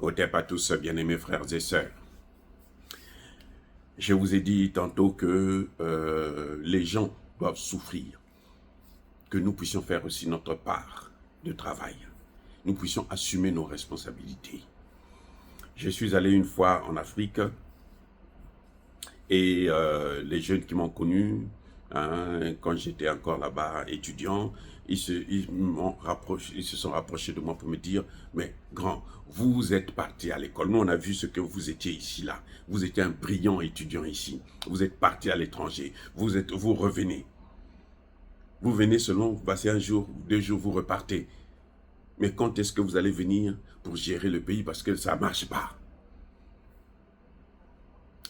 Otep à tous, bien-aimés frères et sœurs. Je vous ai dit tantôt que les gens doivent souffrir, que nous puissions faire aussi notre part de travail. Nous puissions assumer nos responsabilités. Je suis allé une fois en Afrique et les jeunes qui m'ont connu, quand j'étais encore là-bas étudiant, ils se sont rapprochés de moi pour me dire, mais grand, vous êtes parti à l'école, nous on a vu ce que vous étiez ici là, vous étiez un brillant étudiant ici, vous êtes parti à l'étranger, vous revenez, vous venez seulement, vous passez un jour, 2 jours, vous repartez, mais quand est-ce que vous allez venir pour gérer le pays parce que ça ne marche pas?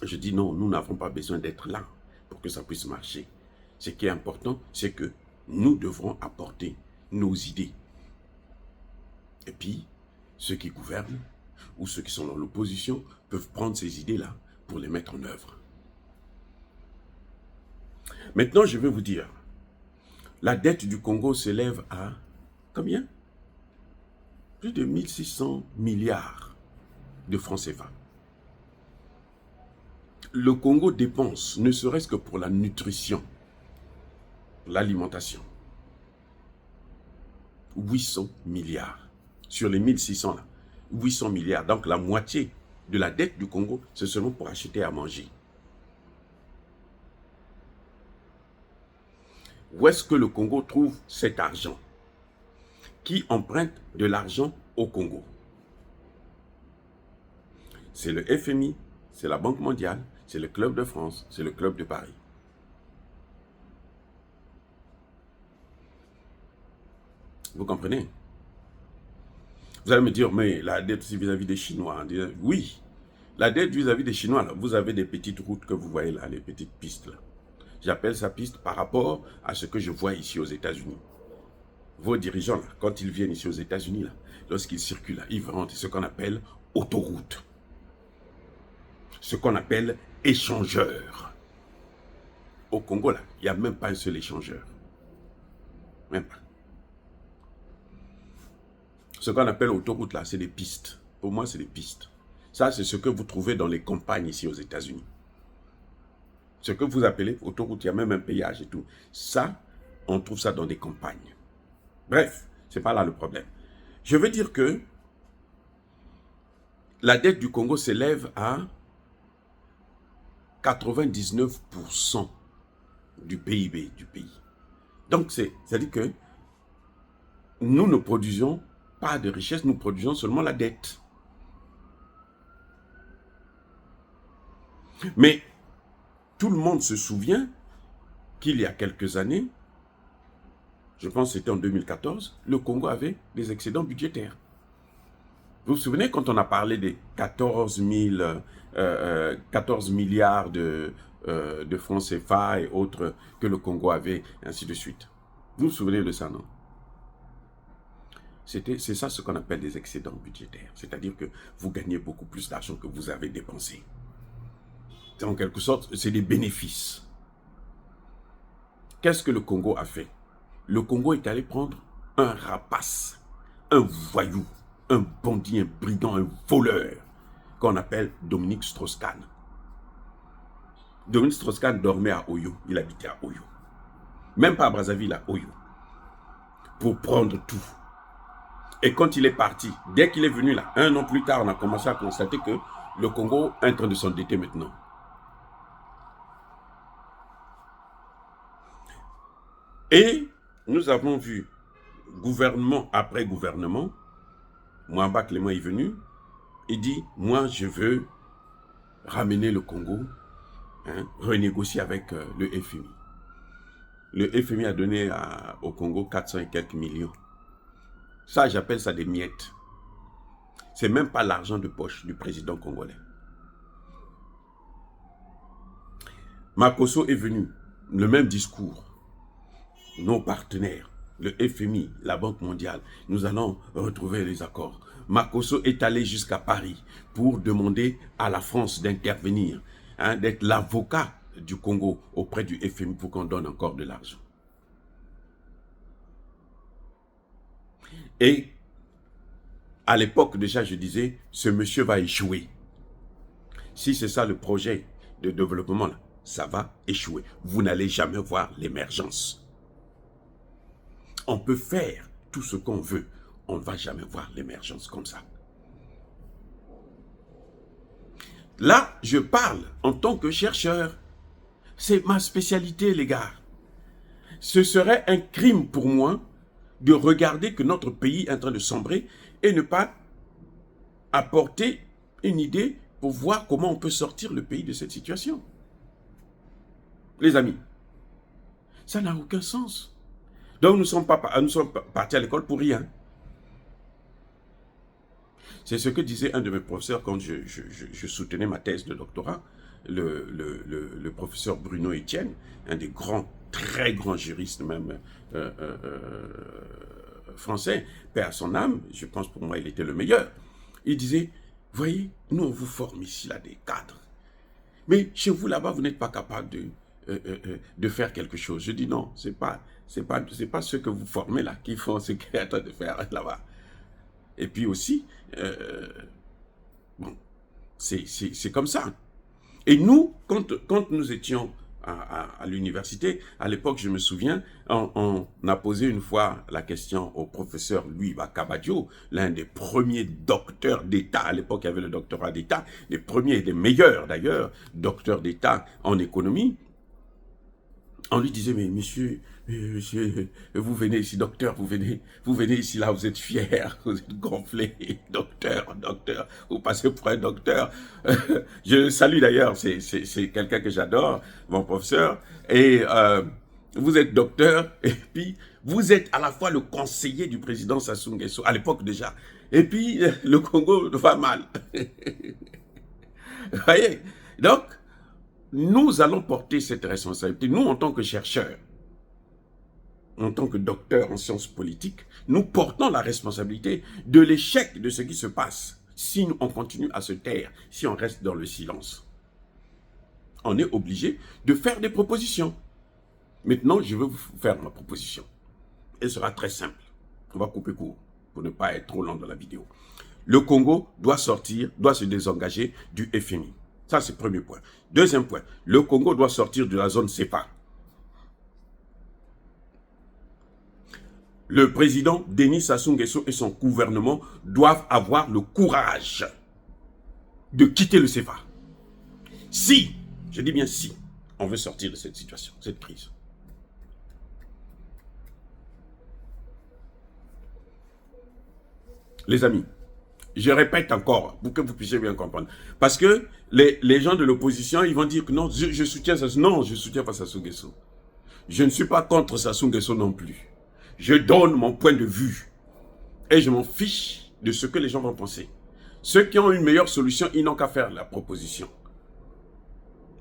Je dis non, nous n'avons pas besoin d'être là pour que ça puisse marcher. Ce qui est important, c'est que nous devrons apporter nos idées. Et puis, ceux qui gouvernent ou ceux qui sont dans l'opposition peuvent prendre ces idées-là pour les mettre en œuvre. Maintenant, je vais vous dire, la dette du Congo s'élève à combien? Plus de 1600 milliards de francs CFA. Le Congo dépense, ne serait-ce que pour la nutrition, l'alimentation, 800 milliards. Sur les 1600 là, 800 milliards. Donc la moitié de la dette du Congo, c'est seulement pour acheter à manger. Où est-ce que le Congo trouve cet argent? Qui emprunte de l'argent au Congo? C'est le FMI, c'est la Banque mondiale, c'est le Club de France, c'est le Club de Paris. Vous comprenez? Vous allez me dire, mais la dette c'est vis-à-vis des Chinois. Oui, la dette vis-à-vis des Chinois, là, vous avez des petites routes que vous voyez là, les petites pistes là. J'appelle ça piste par rapport à ce que je vois ici aux États-Unis. Vos dirigeants, là, quand ils viennent ici aux États-Unis, lorsqu'ils circulent, là, ils rentrent ce qu'on appelle autoroute. Ce qu'on appelle échangeur. Au Congo, là, il n'y a même pas un seul échangeur. Même pas. Ce qu'on appelle autoroute, là, c'est des pistes. Pour moi, c'est des pistes. Ça, c'est ce que vous trouvez dans les campagnes ici aux États-Unis. Ce que vous appelez autoroute, il y a même un péage et tout. Ça, on trouve ça dans des campagnes. Bref, ce n'est pas là le problème. Je veux dire que la dette du Congo s'élève à 99% du PIB du pays. Donc, c'est-à-dire que nous ne produisons pas de richesse, nous produisons seulement la dette. Mais tout le monde se souvient qu'il y a quelques années, je pense que c'était en 2014, le Congo avait des excédents budgétaires. Vous vous souvenez quand on a parlé des 14 milliards de francs CFA et autres que le Congo avait, ainsi de suite. Vous vous souvenez de ça, non? C'est ça ce qu'on appelle des excédents budgétaires. C'est-à-dire que vous gagnez beaucoup plus d'argent que vous avez dépensé. En quelque sorte, c'est des bénéfices. Qu'est-ce que le Congo a fait? Le Congo est allé prendre un rapace, un voyou, un bandit, un brigand, un voleur, qu'on appelle Dominique Strauss-Kahn. Dominique Strauss-Kahn dormait à Oyo, il habitait à Oyo. Même pas à Brazzaville, à Oyo. Pour prendre tout. Et quand il est parti, dès qu'il est venu là, 1 an plus tard, on a commencé à constater que le Congo est en train de s'endetter maintenant. Et nous avons vu, gouvernement après gouvernement, Mwamba Clément est venu, il dit, moi je veux ramener le Congo, renégocier avec le FMI. Le FMI a donné au Congo 400 et quelques millions. Ça, j'appelle ça des miettes. C'est même pas l'argent de poche du président congolais. Makosso est venu, le même discours. Nos partenaires, le FMI, la Banque mondiale, nous allons retrouver les accords. Makosso est allé jusqu'à Paris pour demander à la France d'intervenir, d'être l'avocat du Congo auprès du FMI pour qu'on donne encore de l'argent. Et À l'époque, déjà, je disais, ce monsieur va échouer. Si c'est ça le projet de développement, là, ça va échouer. Vous n'allez jamais voir l'émergence. On peut faire tout ce qu'on veut. On ne va jamais voir l'émergence comme ça. Là, je parle en tant que chercheur. C'est ma spécialité, les gars. Ce serait un crime pour moi de regarder que notre pays est en train de sombrer et ne pas apporter une idée pour voir comment on peut sortir le pays de cette situation. Les amis, ça n'a aucun sens. Donc nous sommes partis à l'école pour rien. C'est ce que disait un de mes professeurs quand je soutenais ma thèse de doctorat, le professeur Bruno Etienne, un des grands, très grands juristes même français, paix à son âme, je pense pour moi il était le meilleur. Il disait, voyez, nous on vous forme ici là des cadres, mais chez vous là-bas vous n'êtes pas capable de faire quelque chose. Je dis non, c'est pas ceux que vous formez là qui font ce qu'il est en train de faire là-bas. Et puis aussi, bon, c'est comme ça. Et nous, quand nous étions à l'université, à l'époque, je me souviens, on a posé une fois la question au professeur Louis Bakabadio, l'un des premiers docteurs d'État, à l'époque, il y avait le doctorat d'État, les premiers et les meilleurs d'ailleurs, docteurs d'État en économie. On lui disait, mais monsieur, vous venez ici, docteur, vous venez ici, là, vous êtes fier, vous êtes gonflé, docteur, vous passez pour un docteur. Je le salue d'ailleurs, c'est quelqu'un que j'adore, mon professeur, et vous êtes docteur, et puis vous êtes à la fois le conseiller du président Sassou Nguesso, à l'époque déjà, et puis le Congo va mal. Vous voyez? Donc, nous allons porter cette responsabilité. Nous, en tant que chercheurs, en tant que docteurs en sciences politiques, nous portons la responsabilité de l'échec de ce qui se passe si on continue à se taire, si on reste dans le silence. On est obligé de faire des propositions. Maintenant, je vais vous faire ma proposition. Elle sera très simple. On va couper court pour ne pas être trop long dans la vidéo. Le Congo doit se désengager du FMI. Ça, c'est le premier point. Deuxième point, le Congo doit sortir de la zone CFA. Le président Denis Sassou Nguesso et son gouvernement doivent avoir le courage de quitter le CFA. Si, je dis bien si, on veut sortir de cette situation, cette crise. Les amis, je répète encore, pour que vous puissiez bien comprendre. Parce que les gens de l'opposition, ils vont dire que non, je soutiens Sassou. Non, je ne soutiens pas Sassou Nguesso. Je ne suis pas contre Sassou Nguesso non plus. Je donne mon point de vue. Et je m'en fiche de ce que les gens vont penser. Ceux qui ont une meilleure solution, ils n'ont qu'à faire la proposition.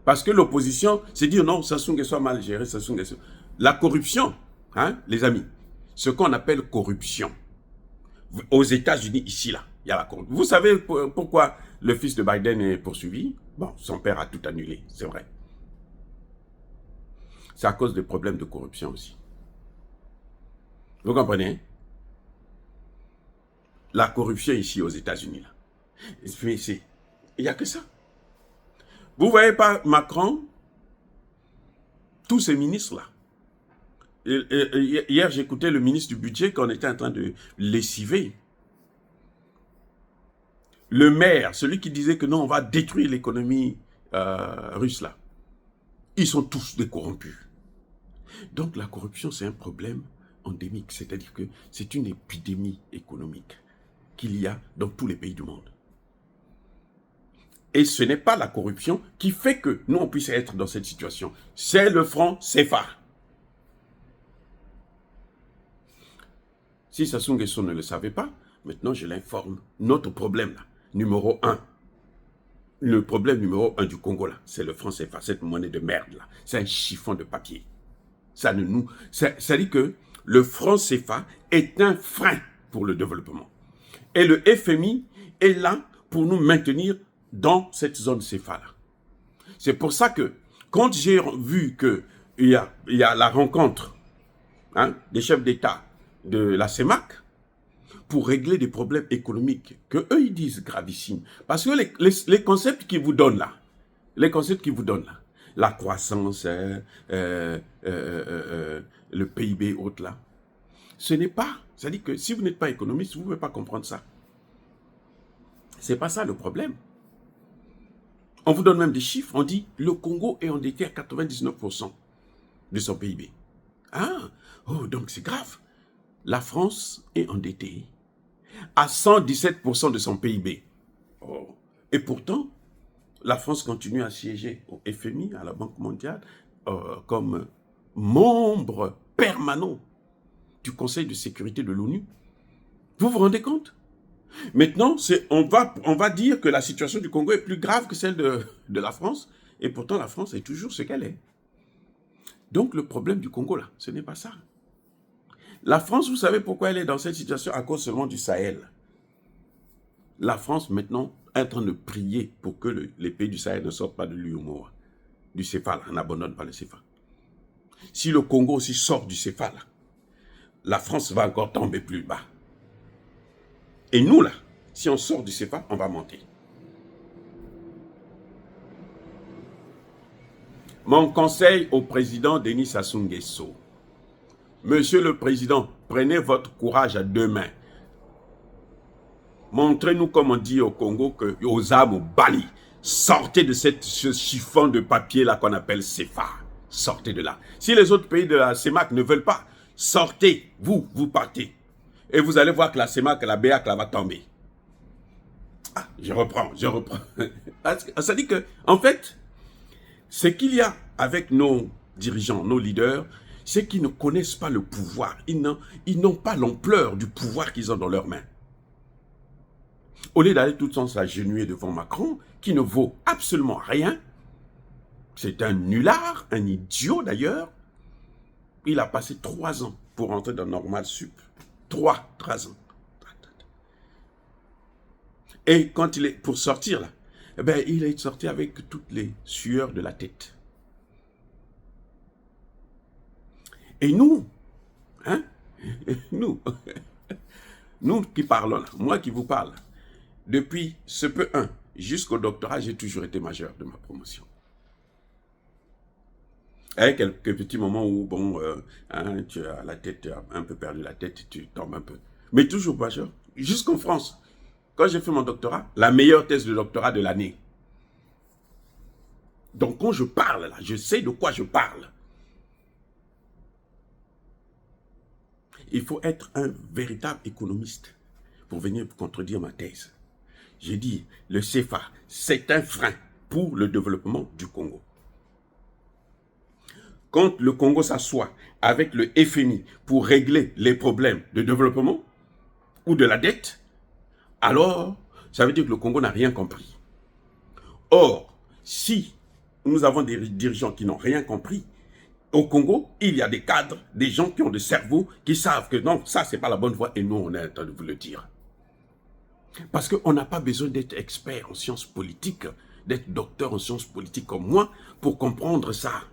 Parce que l'opposition, c'est dire non, Sassou Nguesso a mal géré, Sassou Nguesso. La corruption, hein, les amis, ce qu'on appelle corruption. Aux États-Unis, ici, là, il y a la corruption. Vous savez pourquoi le fils de Biden est poursuivi? Bon, son père a tout annulé, c'est vrai. C'est à cause des problèmes de corruption aussi. Vous comprenez? La corruption ici aux États-Unis, là. Il n'y a que ça. Vous voyez pas Macron, tous ces ministres-là. Hier, j'écoutais le ministre du budget qu'on était en train de lessiver. Le maire, celui qui disait que non, on va détruire l'économie russe là. Ils sont tous des corrompus. Donc la corruption, c'est un problème endémique. C'est-à-dire que c'est une épidémie économique qu'il y a dans tous les pays du monde. Et ce n'est pas la corruption qui fait que nous, on puisse être dans cette situation. C'est le franc CFA. Si Sassou Nguesso ne le savait pas, maintenant je l'informe. Notre problème là, numéro 1, le problème numéro 1 du Congo là, c'est le franc CFA, cette monnaie de merde là. C'est un chiffon de papier. Ça dit que le franc CFA est un frein pour le développement. Et le FMI est là pour nous maintenir dans cette zone CFA là. C'est pour ça que quand j'ai vu qu'il y a la rencontre des chefs d'État de la CEMAC, pour régler des problèmes économiques que eux ils disent gravissimes. Parce que les concepts qu'ils vous donnent là, la croissance, le PIB autre là, ce n'est pas, c'est-à-dire que si vous n'êtes pas économiste, vous ne pouvez pas comprendre ça. C'est pas ça le problème. On vous donne même des chiffres, on dit le Congo est endetté à 99% de son PIB. Ah, oh, donc c'est grave. La France est endettée à 117% de son PIB. Oh. Et pourtant, la France continue à siéger au FMI, à la Banque mondiale, comme membre permanent du Conseil de sécurité de l'ONU. Vous vous rendez compte? Maintenant, on va dire que la situation du Congo est plus grave que celle de la France, et pourtant la France est toujours ce qu'elle est. Donc le problème du Congo, là, ce n'est pas ça. La France, vous savez pourquoi elle est dans cette situation? À cause seulement du Sahel. La France, maintenant, est en train de prier pour que les pays du Sahel ne sortent pas de l'UEMOA, du CFA, là, on n'abandonne pas le CFA. Si le Congo aussi sort du CFA, là, la France va encore tomber plus bas. Et nous, là, si on sort du CFA, on va monter. Mon conseil au président Denis Sassou Nguesso. Monsieur le Président, prenez votre courage à deux mains. Montrez-nous, comme on dit au Congo, que aux âmes au Bali, sortez de ce chiffon de papier là qu'on appelle CFA. Sortez de là. Si les autres pays de la CEMAC ne veulent pas, sortez, vous partez. Et vous allez voir que la CEMAC, la BEAC, là, va tomber. Ah, je reprends. Ça dit que, en fait, ce qu'il y a avec nos dirigeants, nos leaders, c'est qu'ils ne connaissent pas le pouvoir. Ils n'ont pas l'ampleur du pouvoir qu'ils ont dans leurs mains. Au lieu d'aller tout le temps s'agenouiller devant Macron, qui ne vaut absolument rien, c'est un nulard, un idiot d'ailleurs, il a passé 3 ans pour entrer dans Normal Sup. 3 ans. Et quand il est pour sortir là, eh ben, il est sorti avec toutes les sueurs de la tête. Et nous, hein, nous qui parlons là, moi qui vous parle, depuis CP 1 jusqu'au doctorat, j'ai toujours été majeur de ma promotion. Avec quelques petits moments où, bon, hein, tu as la tête, tu as un peu perdu la tête, tu tombes un peu. Mais toujours majeur, jusqu'en France. Quand j'ai fait mon doctorat, la meilleure thèse de doctorat de l'année. Donc quand je parle là, je sais de quoi je parle. Il faut être un véritable économiste pour venir contredire ma thèse. J'ai dit, le CFA, c'est un frein pour le développement du Congo. Quand le Congo s'assoit avec le FMI pour régler les problèmes de développement ou de la dette, alors ça veut dire que le Congo n'a rien compris. Or, si nous avons des dirigeants qui n'ont rien compris, au Congo, il y a des cadres, des gens qui ont des cerveaux, qui savent que non, ça c'est pas la bonne voie et nous on est en train de vous le dire. Parce qu'on n'a pas besoin d'être expert en sciences politiques, d'être docteur en sciences politiques comme moi pour comprendre ça,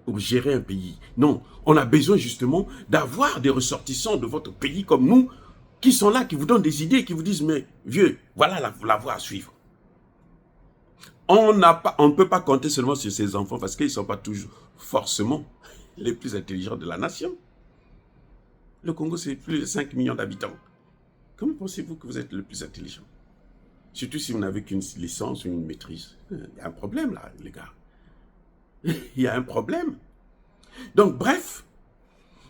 pour gérer un pays. Non, on a besoin justement d'avoir des ressortissants de votre pays comme nous, qui sont là, qui vous donnent des idées, qui vous disent, mais vieux, voilà la voie à suivre. On ne peut pas compter seulement sur ces enfants parce qu'ils ne sont pas toujours forcément les plus intelligents de la nation. Le Congo, c'est plus de 5 millions d'habitants. Comment pensez-vous que vous êtes le plus intelligent? Surtout si vous n'avez qu'une licence ou une maîtrise. Il y a un problème là, les gars. Il y a un problème. Donc, bref,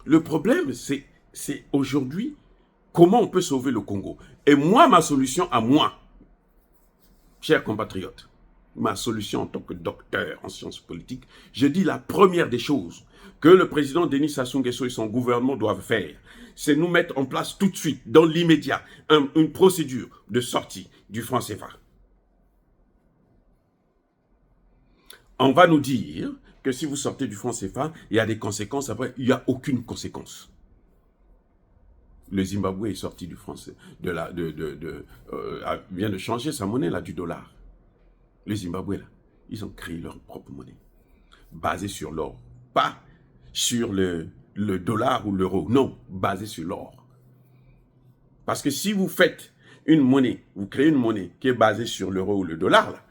le problème, c'est aujourd'hui, comment on peut sauver le Congo? Et moi, ma solution à moi, chers compatriotes, ma solution en tant que docteur en sciences politiques, je dis la première des choses que le président Denis Sassou Nguesso et son gouvernement doivent faire, c'est nous mettre en place tout de suite, dans l'immédiat, une procédure de sortie du franc CFA. On va nous dire que si vous sortez du franc CFA, il y a des conséquences. Après, il n'y a aucune conséquence. Le Zimbabwe est sorti du franc, vient de changer sa monnaie, là, du dollar. Le Zimbabwe, là, ils ont créé leur propre monnaie, basée sur l'or. Pas sur le dollar ou l'euro, non, basée sur l'or. Parce que si vous faites une monnaie, vous créez une monnaie qui est basée sur l'euro ou le dollar, là,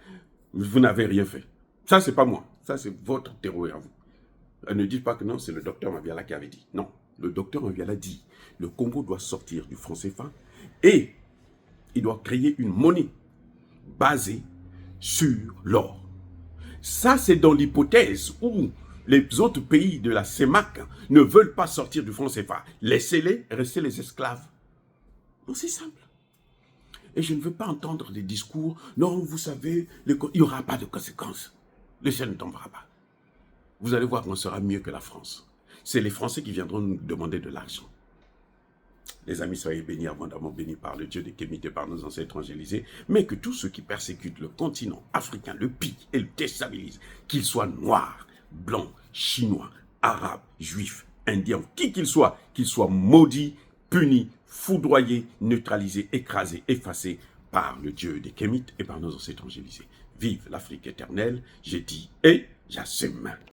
vous n'avez rien fait. Ça, c'est pas moi. Ça, c'est votre théorie à vous. Ne dites pas que non, c'est le docteur Maviala qui avait dit. Non, le docteur Maviala dit, le Congo doit sortir du franc CFA et il doit créer une monnaie basée sur l'or. Ça, c'est dans l'hypothèse où les autres pays de la CEMAC ne veulent pas sortir du franc CFA. Laissez-les rester les esclaves. Non, c'est simple. Et je ne veux pas entendre des discours, non, vous savez, il n'y aura pas de conséquences. Le ciel ne tombera pas. Vous allez voir qu'on sera mieux que la France. C'est les Français qui viendront nous demander de l'argent. Les amis, soyez bénis, abondamment bénis par le Dieu des Kémites et par nos ancêtres angélisés, mais que tous ceux qui persécutent le continent africain le pillent et le déstabilisent, qu'ils soient noirs, blancs, chinois, arabes, juifs, indiens, qui qu'ils soient maudits, punis, foudroyés, neutralisés, écrasés, effacés par le Dieu des Kémites et par nos ancêtres angélisés. Vive l'Afrique éternelle, j'ai dit et j'assume.